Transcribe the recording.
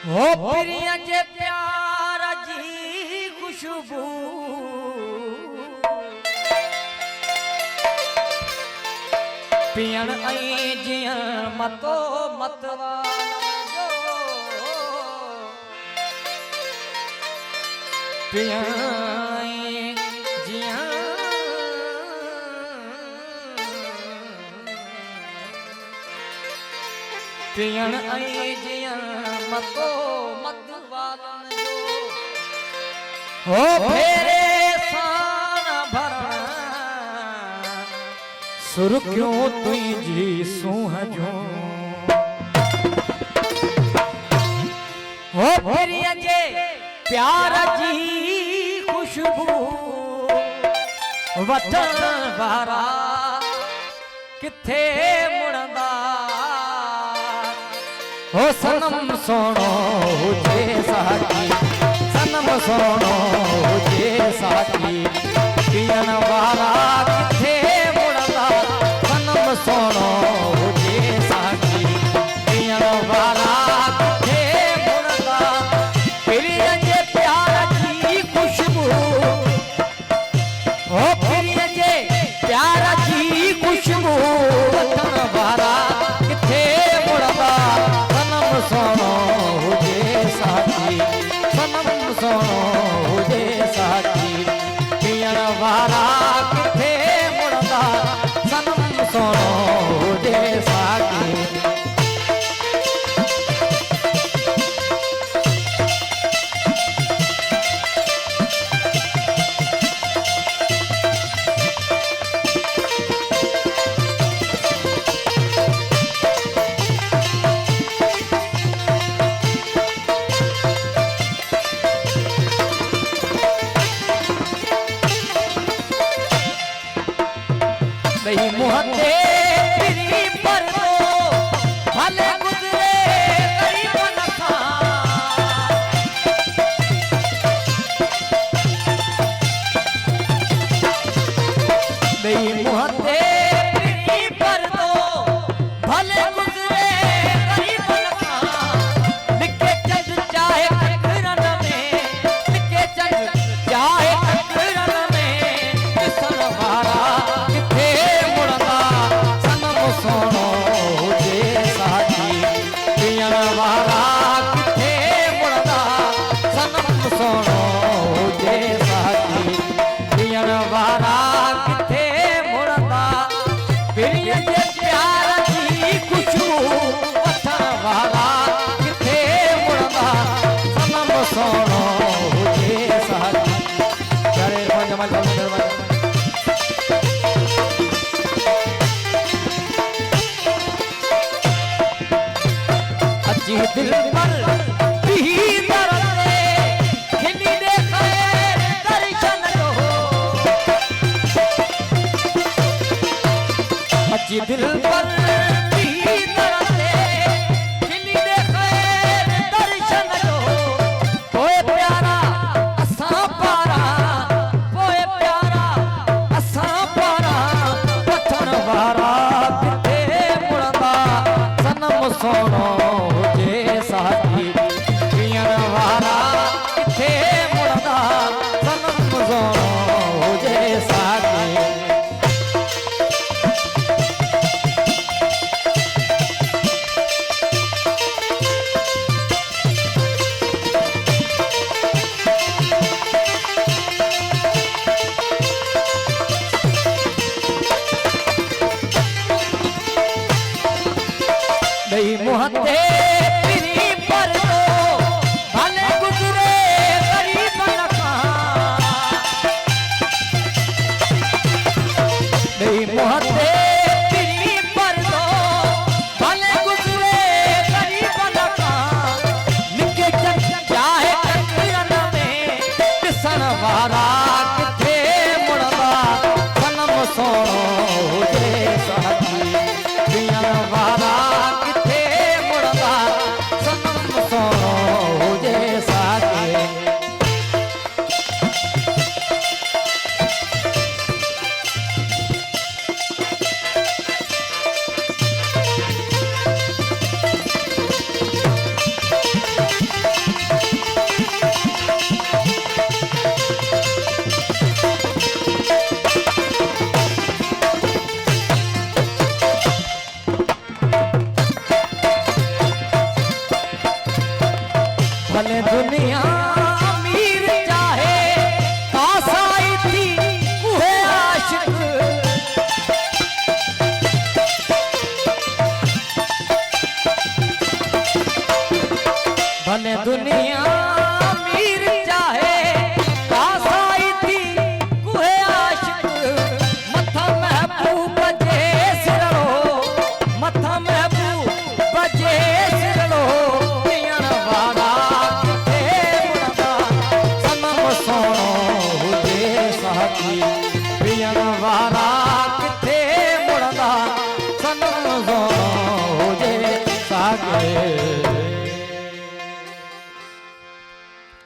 हो प्रिय जे प्यार जी खुशबू पियण आई जियण मतो मतवालो पियण आई जियण पियण आई जियण मतो मतवालन जो हो फेरे सान भरण सुर क्यों तुझी सूह जो हो प्रिय जे प्यार जी खुशबू वठण वारा किथे मुड़ंदा हो सनम सोनो हुजे साकी सनम सोनो हुजे साकी पियण वारा किथे मुड़ंदा सनम सोनो हुजे साकी पियण वारा किथे मुड़ंदा प्रिय जे प्यार जी खुशबू हो प्रिय जे प्यार जी खुशबू वठण वारा किथे मुड़ंदा सनम सोनो हुजे साकी सनम सोनो हुजे साकी पियण वारा किथे मुड़ंदा सनम सोनो हुजे साकी नहीं मुहते फिरी पर तो भले गुजरे गरीब नखा नहीं मुहते फिरी पर तो भले गुजरे गरीब नखा लिखे चंद चाहे ककरन में लिखे चंद चाहे ककरन में किसन वारा किथे सोनो हुजे साकी पियण वारा किथे मुड़ंदा सनम सोनो हुजे साकी पियण वारा किथे मुड़ंदा प्रिय जे प्यार जी खुशबू वठण वारा किथे मुड़ंदा सनम सोनो हुजे साकी करे जमल जी दिल पर भी दर्द खिली दे खैर दर्शन दो जी दिल पर भी दर्द खिली दे खैर दर्शन दो कोई प्यारा असां पारा कोई प्यारा असां पारा वठण वारा किथे मुड़ंदा सनम सोनो साकी पियण वारा किथे मुड़ंदा सनम सोनो हुजे साकी दुनिया मीर चाहे कासाई थी कुहे आशिक मथा महबूब बजे सिरड़ो मथा महबूब बजे सिरड़ो पियण वारा किथे मुड़दा सनम सोनो हुजे साथी पियण वारा किथे मुड़दा सनम सोनो हुजे सागे